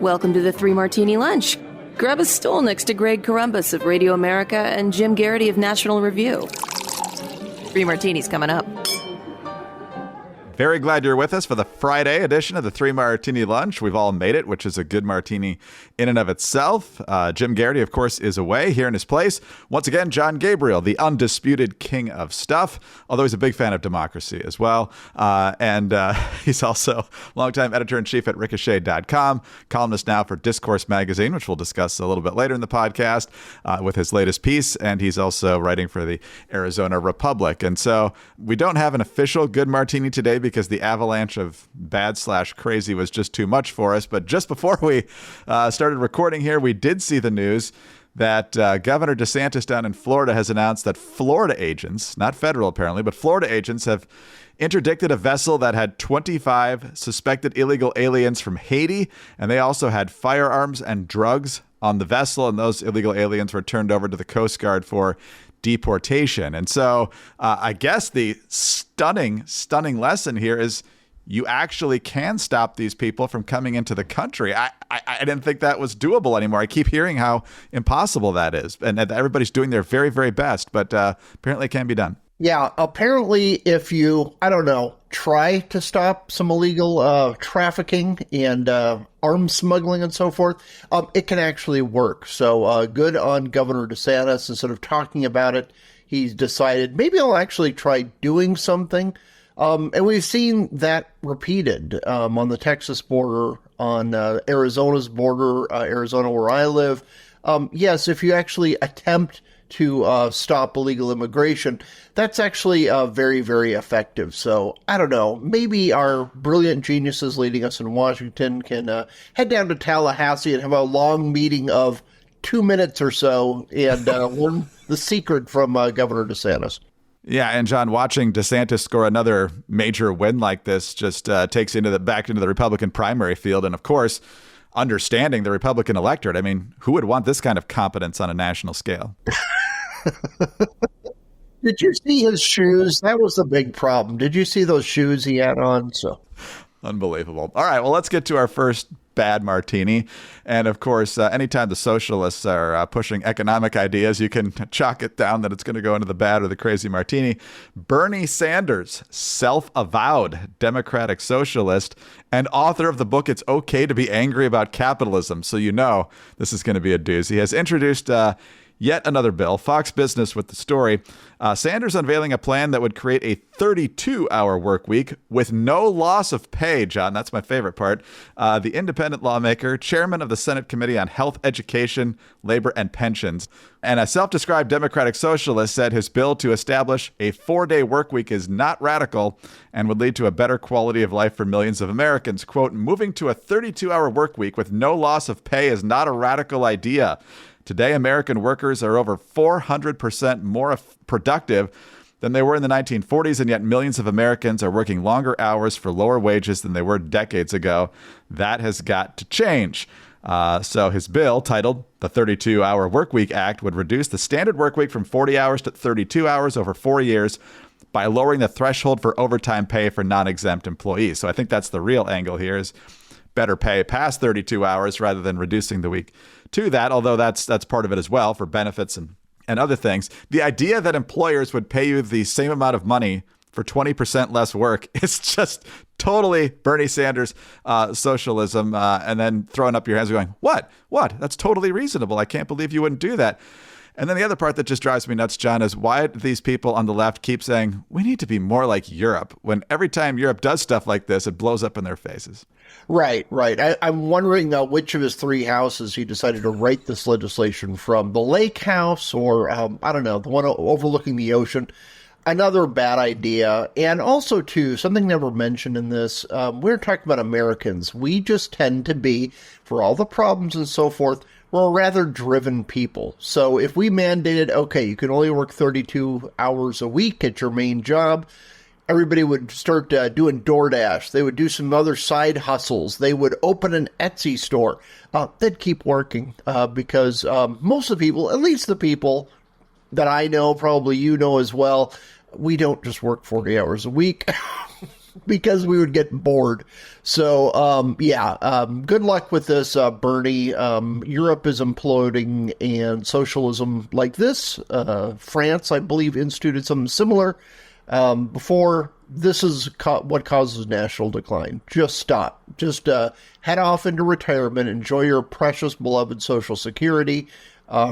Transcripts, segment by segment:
Welcome to the Three Martini Lunch. Grab a stool next to Greg Columbus of Radio America and Jim Garrity of National Review. Three Martinis coming up. Very glad you're with us for the Friday edition of the Three Martini Lunch. We've all made it, which is a good martini in and of itself. Jim Garrity, of course, is away here in his place. Once again, Jon Gabriel, the undisputed king of stuff, although he's a big fan of democracy as well. And he's also longtime editor-in-chief at Ricochet.com, columnist now for Discourse Magazine, which we'll discuss a little bit later in the podcast with his latest piece. And he's also writing for the Arizona Republic. And so we don't have an official good martini today because the avalanche of bad/crazy was just too much for us. But just before we started recording here, we did see the news that Governor DeSantis down in Florida has announced that Florida agents, not federal apparently, but Florida agents have interdicted a vessel that had 25 suspected illegal aliens from Haiti. And they also had firearms and drugs on the vessel. And those illegal aliens were turned over to the Coast Guard for deportation. And so I guess the stunning lesson here is you actually can stop these people from coming into the country. I didn't think that was doable anymore. I keep hearing how impossible that is. And everybody's doing their very, very best, but apparently it can be done. Yeah, apparently if you, try to stop some illegal trafficking and arms smuggling and so forth, it can actually work. So good on Governor DeSantis. Instead of talking about it, he's decided maybe I'll actually try doing something. And we've seen that repeated on the Texas border, on Arizona's border, Arizona where I live. Yes, if you actually attempt to stop illegal immigration, that's actually very, very effective. So I don't know, maybe our brilliant geniuses leading us in Washington can head down to Tallahassee and have a long meeting of 2 minutes or so and learn the secret from Governor DeSantis. Yeah, and John, watching DeSantis score another major win like this just takes back into the Republican primary field. And of course, understanding the Republican electorate. I mean, who would want this kind of competence on a national scale? Did you see his shoes? That was the big problem. Did you see those shoes he had on? Unbelievable. All right, well, let's get to our first bad martini. And of course, anytime the socialists are pushing economic ideas, you can chalk it down that it's going to go into the bad or the crazy martini. Bernie Sanders, self-avowed Democratic socialist and author of the book, It's Okay to Be Angry About Capitalism. So you know this is going to be a doozy. He has introduced yet another bill. Fox Business with the story. Sanders unveiling a plan that would create a 32-hour work week with no loss of pay, John. That's my favorite part. The independent lawmaker, chairman of the Senate Committee on Health, Education, Labor, and Pensions, and a self-described Democratic socialist said his bill to establish a 4-day work week is not radical and would lead to a better quality of life for millions of Americans. Quote, moving to a 32-hour work week with no loss of pay is not a radical idea. Today, American workers are over 400% more productive than they were in the 1940s, and yet millions of Americans are working longer hours for lower wages than they were decades ago. That has got to change. So his bill, titled the 32-Hour Workweek Act, would reduce the standard work week from 40 hours to 32 hours over 4 years by lowering the threshold for overtime pay for non-exempt employees. So I think that's the real angle here, is better pay past 32 hours rather than reducing the week to that, although that's part of it as well for benefits and other things. The idea that employers would pay you the same amount of money for 20% less work is just totally Bernie Sanders socialism, and then throwing up your hands and going, what? That's totally reasonable. I can't believe you wouldn't do that. And then the other part that just drives me nuts, John, is why do these people on the left keep saying, we need to be more like Europe, when every time Europe does stuff like this, it blows up in their faces. Right. I'm wondering which of his three houses he decided to write this legislation from. The Lake House or, the one overlooking the ocean. Another bad idea. And also, too, something never mentioned in this, we're talking about Americans. We just tend to be, for all the problems and so forth, we're a rather driven people. So if we mandated, okay, you can only work 32 hours a week at your main job, everybody would start doing DoorDash. They would do some other side hustles. They would open an Etsy store. They'd keep working because most of the people, at least the people that I know, probably you know as well, we don't just work 40 hours a week. because we would get bored. So, good luck with this, Bernie. Europe is imploding, and socialism like this, France, I believe, instituted something similar before. This is what causes national decline. Just stop. Just head off into retirement. Enjoy your precious, beloved Social Security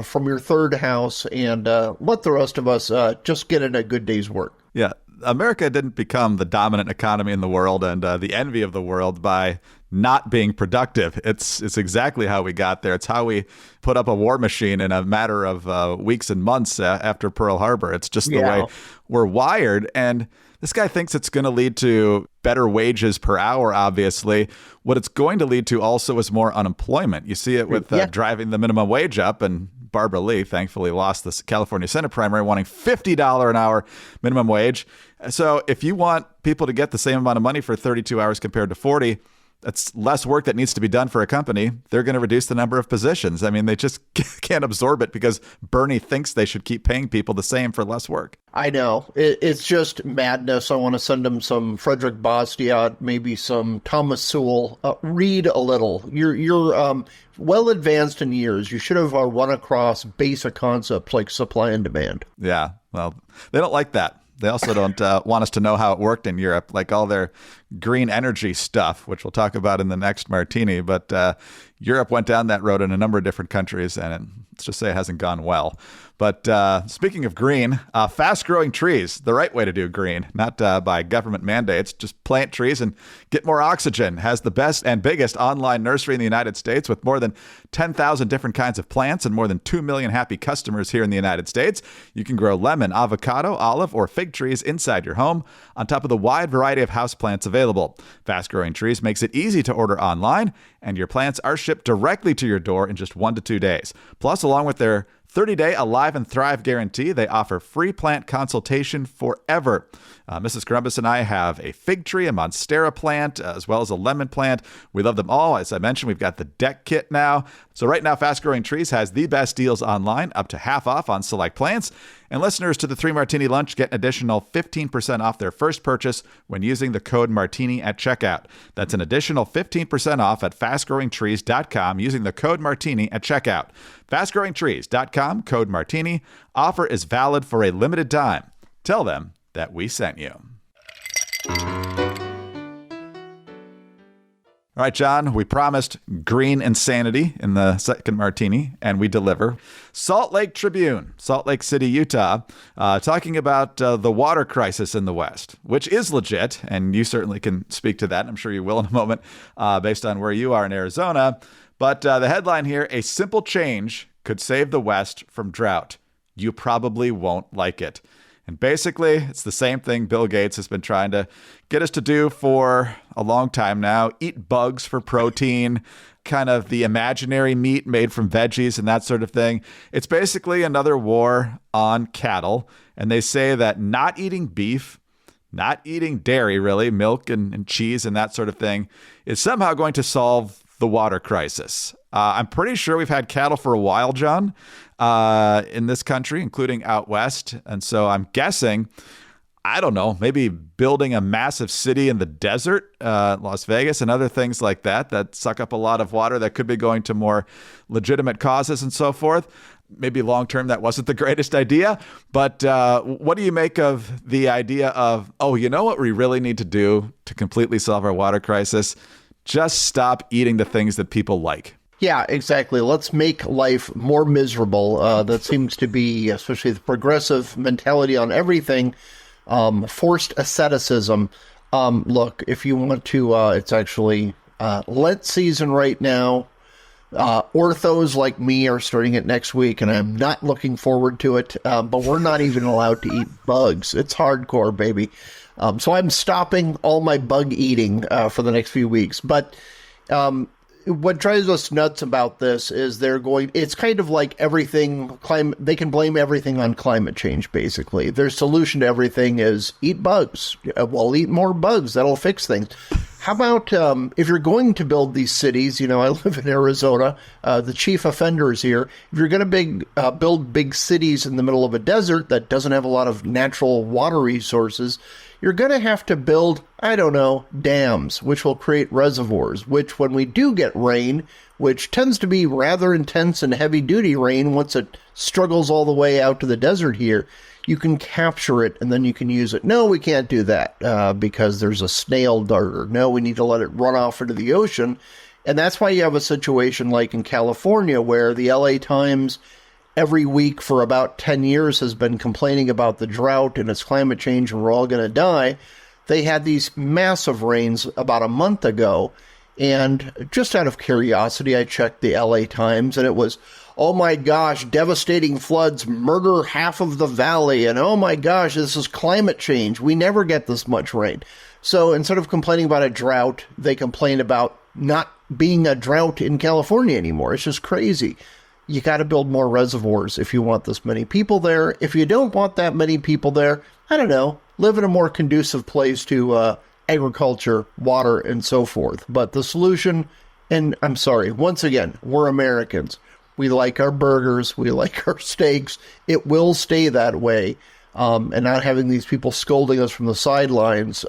from your third house, and let the rest of us just get in a good day's work. Yeah. America didn't become the dominant economy in the world and the envy of the world by not being productive. It's exactly how we got there. It's how we put up a war machine in a matter of weeks and months after Pearl Harbor. It's just the way we're wired. And this guy thinks it's going to lead to better wages per hour, obviously. What it's going to lead to also is more unemployment. You see it with driving the minimum wage up, and Barbara Lee thankfully lost the California Senate primary, wanting $50 an hour minimum wage. So if you want people to get the same amount of money for 32 hours compared to 40, that's less work that needs to be done for a company. They're going to reduce the number of positions. I mean, they just can't absorb it because Bernie thinks they should keep paying people the same for less work. I know. It's just madness. I want to send him some Frederick Bastiat, maybe some Thomas Sowell. Read a little. You're well advanced in years. You should have run across basic concepts like supply and demand. Yeah, well, they don't like that. They also don't want us to know how it worked in Europe, like all their green energy stuff, which we'll talk about in the next martini. But Europe went down that road in a number of different countries, and let's just say it hasn't gone well. But speaking of green, fast-growing trees, the right way to do green, not by government mandates. Just plant trees and get more oxygen. Has the best and biggest online nursery in the United States with more than 10,000 different kinds of plants and more than 2 million happy customers here in the United States. You can grow lemon, avocado, olive, or fig trees inside your home on top of the wide variety of houseplants available. Fast-growing trees makes it easy to order online, and your plants are shipped directly to your door in just 1 to 2 days. Plus, along with their 30-day Alive and Thrive guarantee, they offer free plant consultation forever. Mrs. Columbus and I have a fig tree, a monstera plant, as well as a lemon plant. We love them all. As I mentioned, we've got the deck kit now. So right now, Fast Growing Trees has the best deals online, up to half off on select plants. And listeners to the 3 Martini Lunch get an additional 15% off their first purchase when using the code MARTINI at checkout. That's an additional 15% off at fastgrowingtrees.com using the code MARTINI at checkout. Fastgrowingtrees.com, code MARTINI. Offer is valid for a limited time. Tell them that we sent you. All right, John, we promised green insanity in the second martini, and we deliver. Salt Lake Tribune, Salt Lake City, Utah, talking about the water crisis in the West, which is legit, and you certainly can speak to that. I'm sure you will in a moment, based on where you are in Arizona. But the headline here, a simple change could save the West from drought. You probably won't like it. And basically, it's the same thing Bill Gates has been trying to get us to do for a long time now. Eat bugs for protein, kind of the imaginary meat made from veggies and that sort of thing. It's basically another war on cattle. And they say that not eating beef, not eating dairy, really, milk and cheese and that sort of thing, is somehow going to solve the water crisis. I'm pretty sure we've had cattle for a while, John, in this country, including out west. And so I'm guessing, I don't know, maybe building a massive city in the desert, Las Vegas and other things like that suck up a lot of water that could be going to more legitimate causes and so forth. Maybe long term, that wasn't the greatest idea. But what do you make of the idea of, you know what we really need to do to completely solve our water crisis? Just stop eating the things that people like. Yeah, exactly. Let's make life more miserable. That seems to be, especially the progressive mentality on everything, forced asceticism. Look, if you want to, it's actually Lent season right now. Orthos like me are starting it next week, and I'm not looking forward to it. But we're not even allowed to eat bugs. It's hardcore, baby. So I'm stopping all my bug eating for the next few weeks. But what drives us nuts about this is it's kind of like everything, they can blame everything on climate change, basically. Their solution to everything is eat bugs. Well, eat more bugs. That'll fix things. How about if you're going to build these cities, I live in Arizona, the chief offender is here. If you're going to build big cities in the middle of a desert that doesn't have a lot of natural water resources, you're going to have to build, I don't know, dams, which will create reservoirs, which when we do get rain, which tends to be rather intense and heavy-duty rain once it struggles all the way out to the desert here, you can capture it and then you can use it. No, we can't do that because there's a snail darter. No, we need to let it run off into the ocean. And that's why you have a situation like in California where the LA Times every week for about 10 years has been complaining about the drought and it's climate change and we're all going to die. They had these massive rains about a month ago. And just out of curiosity, I checked the LA Times and it was, oh my gosh, devastating floods murder half of the valley. And oh my gosh, this is climate change. We never get this much rain. So instead of complaining about a drought, they complain about not being a drought in California anymore. It's just crazy. You got to build more reservoirs if you want this many people there. If you don't want that many people there, I don't know, live in a more conducive place to agriculture, water, and so forth. But the solution, and I'm sorry, once again, we're Americans. We like our burgers. We like our steaks. It will stay that way. And not having these people scolding us from the sidelines,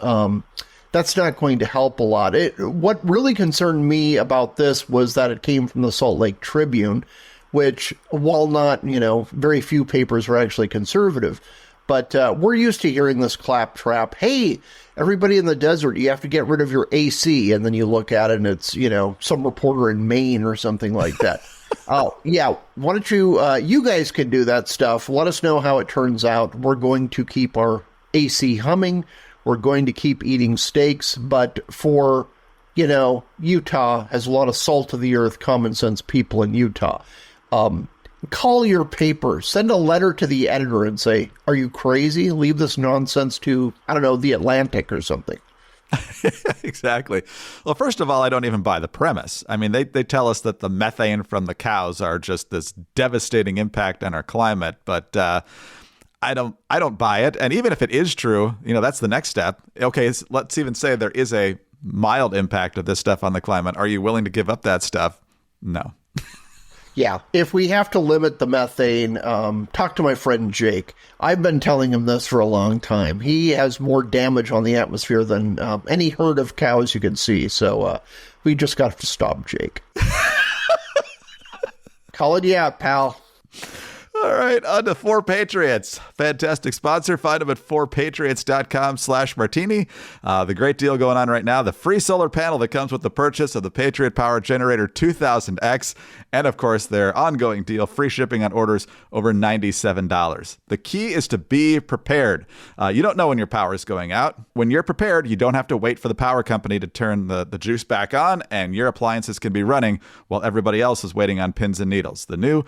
that's not going to help a lot. What really concerned me about this was that it came from the Salt Lake Tribune, which, while not, very few papers are actually conservative, but we're used to hearing this claptrap, hey, everybody in the desert, you have to get rid of your AC, and then you look at it and it's, some reporter in Maine or something like that. Oh, yeah, why don't you guys can do that stuff. Let us know how it turns out. We're going to keep our AC humming. We're going to keep eating steaks, but for, Utah has a lot of salt of the earth, common sense people in Utah. Call your paper, send a letter to the editor and say, are you crazy? Leave this nonsense to, I don't know, The Atlantic or something. Exactly. Well, first of all, I don't even buy the premise. I mean, they tell us that the methane from the cows are just this devastating impact on our climate, but I don't buy it. And even if it is true, that's the next step. Okay, let's even say there is a mild impact of this stuff on the climate. Are you willing to give up that stuff? No. Yeah, if we have to limit the methane, talk to my friend Jake. I've been telling him this for a long time. He has more damage on the atmosphere than any herd of cows you can see. So we just got to stop Jake. Calling you out, pal. All right, on to 4Patriots. Fantastic sponsor. Find them at 4patriots.com/martini. The great deal going on right now. The free solar panel that comes with the purchase of the Patriot Power Generator 2000X. And, of course, their ongoing deal, free shipping on orders over $97. The key is to be prepared. You don't know when your power is going out. When you're prepared, you don't have to wait for the power company to turn the juice back on, and your appliances can be running while everybody else is waiting on pins and needles. The new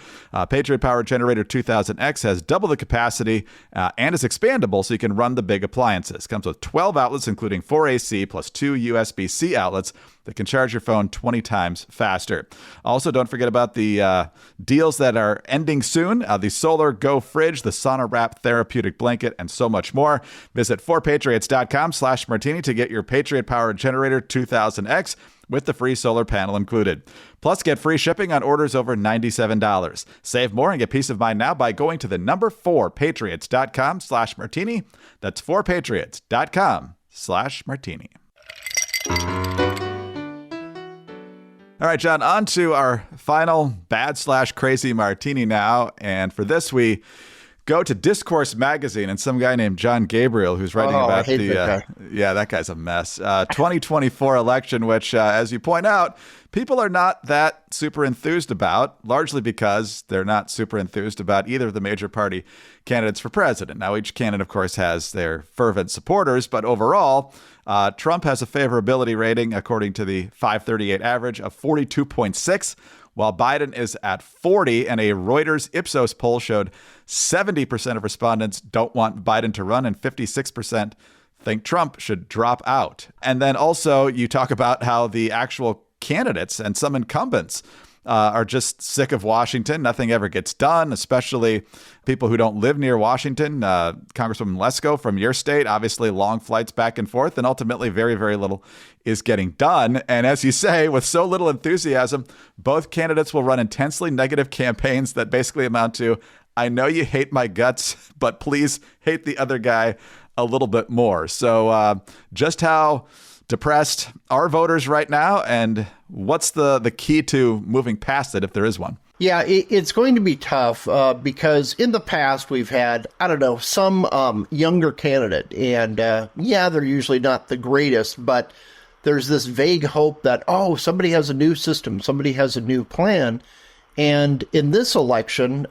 Patriot Power Generator 2000X has double the capacity and is expandable so you can run the big appliances. Comes with 12 outlets, including 4 AC plus 2 USB-C outlets that can charge your phone 20 times faster. Also, don't forget about the deals that are ending soon. The Solar Go Fridge, the Sauna Wrap Therapeutic Blanket, and so much more. Visit 4patriots.com/martini to get your Patriot Power Generator 2000X with the free solar panel included. Plus, get free shipping on orders over $97. Save more and get peace of mind now by going to the number 4patriots.com/martini. That's 4patriots.com/martini. All right, John, on to our final bad/crazy martini now. And for this, we go to Discourse Magazine and some guy named Jon Gabriel, who's writing about that guy. That guy's a mess. 2024 election, which, as you point out, people are not that super enthused about, largely because they're not super enthused about either of the major party candidates for president. Now, each candidate, of course, has their fervent supporters, but overall, Trump has a favorability rating, according to the 538 average, of 42.6, while Biden is at 40, and a Reuters Ipsos poll showed 70% of respondents don't want Biden to run, and 56% think Trump should drop out. And then also, you talk about how the actual candidates and some incumbents are just sick of Washington. Nothing ever gets done, especially people who don't live near Washington. Congresswoman Lesko from your state, obviously long flights back and forth, and ultimately very, very little is getting done. And as you say, with so little enthusiasm, both candidates will run intensely negative campaigns that basically amount to, I know you hate my guts, but please hate the other guy a little bit more. So just how depressed are voters right now, and what's the key to moving past it if there is one? Yeah, it's going to be tough because in the past we've had, I don't know, some younger candidate, and they're usually not the greatest, but there's this vague hope that, somebody has a new system, somebody has a new plan. And in this election,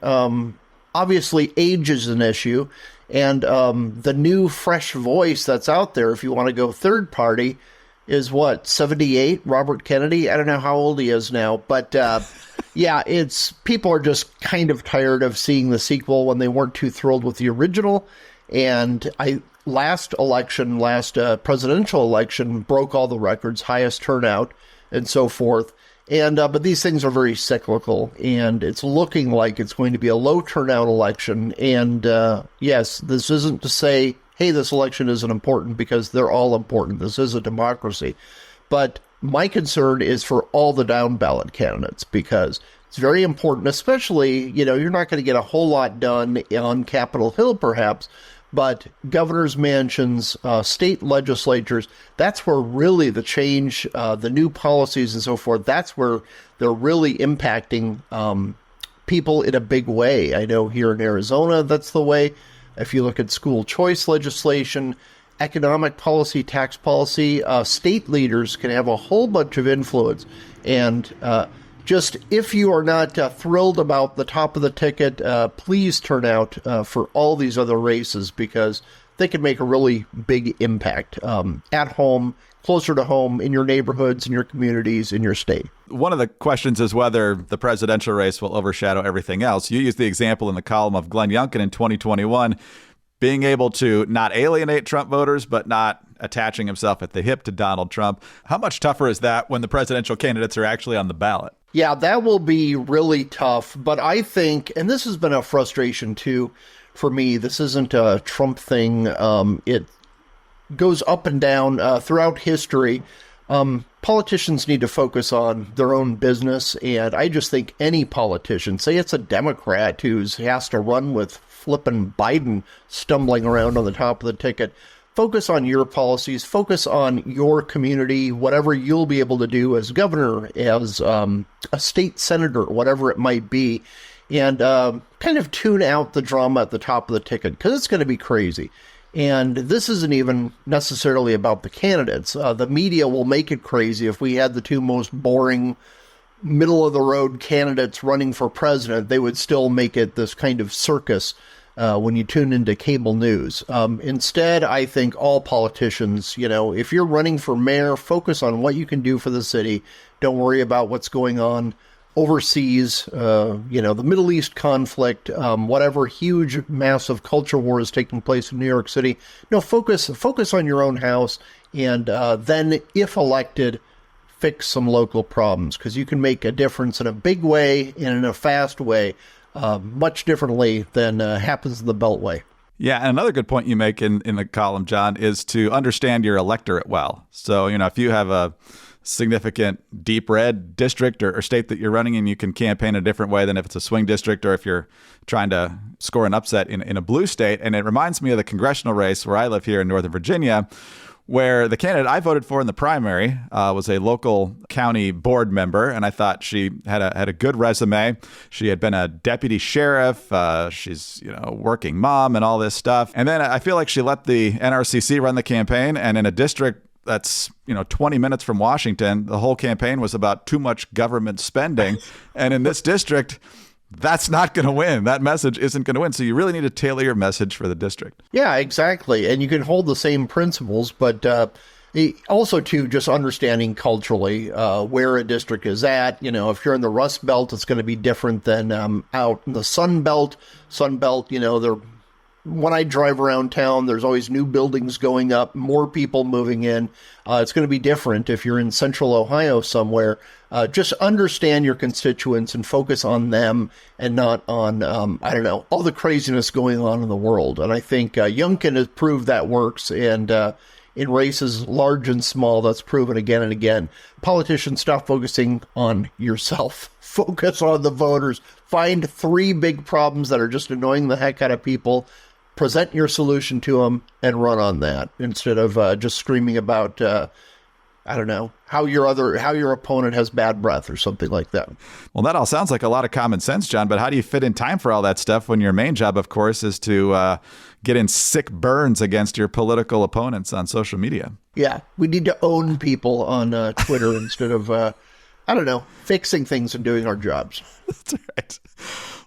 obviously age is an issue, and the new fresh voice that's out there, if you want to go third party, is 78, Robert Kennedy. I don't know how old he is now, but it's people are just kind of tired of seeing the sequel when they weren't too thrilled with the original. And last presidential election broke all the records, highest turnout and so forth. And but these things are very cyclical, and it's looking like it's going to be a low turnout election. And yes, this isn't to say, hey, this election isn't important, because they're all important. This is a democracy. But my concern is for all the down ballot candidates, because it's very important, especially, you're not going to get a whole lot done on Capitol Hill, perhaps, but governors' mansions, state legislatures, that's where really the change, the new policies and so forth, that's where they're really impacting people in a big way. I know here in Arizona, that's the way. If you look at school choice legislation, economic policy, tax policy, state leaders can have a whole bunch of influence. And just if you are not thrilled about the top of the ticket, please turn out for all these other races, because they can make a really big impact at home, closer to home, in your neighborhoods, in your communities, in your state. One of the questions is whether the presidential race will overshadow everything else. You used the example in the column of Glenn Youngkin in 2021 being able to not alienate Trump voters, but not attaching himself at the hip to Donald Trump. How much tougher is that when the presidential candidates are actually on the ballot? Yeah, that will be really tough. But I think, and this has been a frustration too for me, this isn't a Trump thing. It goes up and down throughout history. Politicians need to focus on their own business. And I just think any politician, say it's a Democrat who has to run with flippin' Biden stumbling around on the top of the ticket, focus on your policies, focus on your community, whatever you'll be able to do as governor, as a state senator, whatever it might be, and kind of tune out the drama at the top of the ticket, because it's going to be crazy. And this isn't even necessarily about the candidates. The media will make it crazy. If we had the two most boring, middle-of-the-road candidates running for president, they would still make it this kind of circus when you tune into cable news. Instead, I think all politicians, if you're running for mayor, focus on what you can do for the city. Don't worry about what's going on overseas, the Middle East conflict, whatever huge, massive culture war is taking place in New York City. No, focus on your own house, and then, if elected, fix some local problems, because you can make a difference in a big way and in a fast way, much differently than happens in the Beltway. Yeah, and another good point you make in the column, John, is to understand your electorate well. So, if you have a significant deep red district or state that you're running in, you can campaign a different way than if it's a swing district or if you're trying to score an upset in a blue state. And it reminds me of the congressional race where I live here in Northern Virginia, where the candidate I voted for in the primary was a local county board member, and I thought she had a good resume. She had been a deputy sheriff. She's working mom and all this stuff. And then I feel like she let the NRCC run the campaign, and in a district that's 20 minutes from Washington, the whole campaign was about too much government spending. And in this district, that's not going to win. That message isn't going to win. So you really need to tailor your message for the district. Yeah, exactly. And you can hold the same principles, but also too, just understanding culturally where a district is at. If you're in the Rust Belt, it's going to be different than out in the Sun Belt. Sun Belt, when I drive around town, there's always new buildings going up, more people moving in. It's going to be different if you're in central Ohio somewhere. Just understand your constituents and focus on them and not on, all the craziness going on in the world. And I think Youngkin has proved that works. And in races large and small, that's proven again and again. Politicians, stop focusing on yourself. Focus on the voters. Find 3 big problems that are just annoying the heck out of people. present your solution to them and run on that instead of just screaming about, I don't know, how your opponent has bad breath or something like that. Well, that all sounds like a lot of common sense, John, but how do you fit in time for all that stuff when your main job, of course, is to get in sick burns against your political opponents on social media? Yeah, we need to own people on Twitter instead of, I don't know, fixing things and doing our jobs. That's right.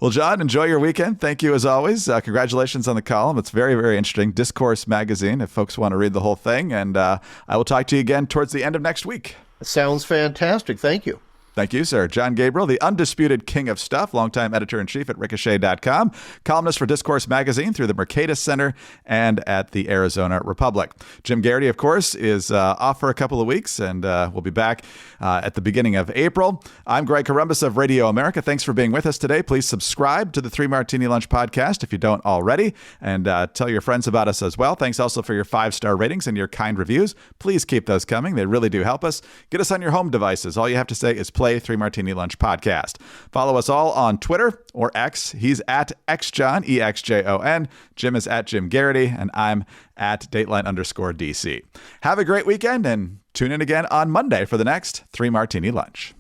Well, John, enjoy your weekend. Thank you as always. Congratulations on the column. It's very, very interesting. Discourse Magazine, if folks want to read the whole thing. And I will talk to you again towards the end of next week. Sounds fantastic. Thank you. Thank you, sir. Jon Gabriel, the Undisputed King of Stuff, longtime editor-in-chief at Ricochet.com, columnist for Discourse Magazine through the Mercatus Center and at the Arizona Republic. Jim Garrity, of course, is off for a couple of weeks, and we'll be back at the beginning of April. I'm Greg Corumbus of Radio America. Thanks for being with us today. Please subscribe to the 3 Martini Lunch podcast if you don't already, and tell your friends about us as well. Thanks also for your 5-star ratings and your kind reviews. Please keep those coming. They really do help us. Get us on your home devices. All you have to say is play 3 Martini Lunch podcast. Follow us all on Twitter or X. He's at XJon, EXJON. Jim is at Jim Garrity, and I'm at Dateline_DC. Have a great weekend and tune in again on Monday for the next 3 Martini Lunch.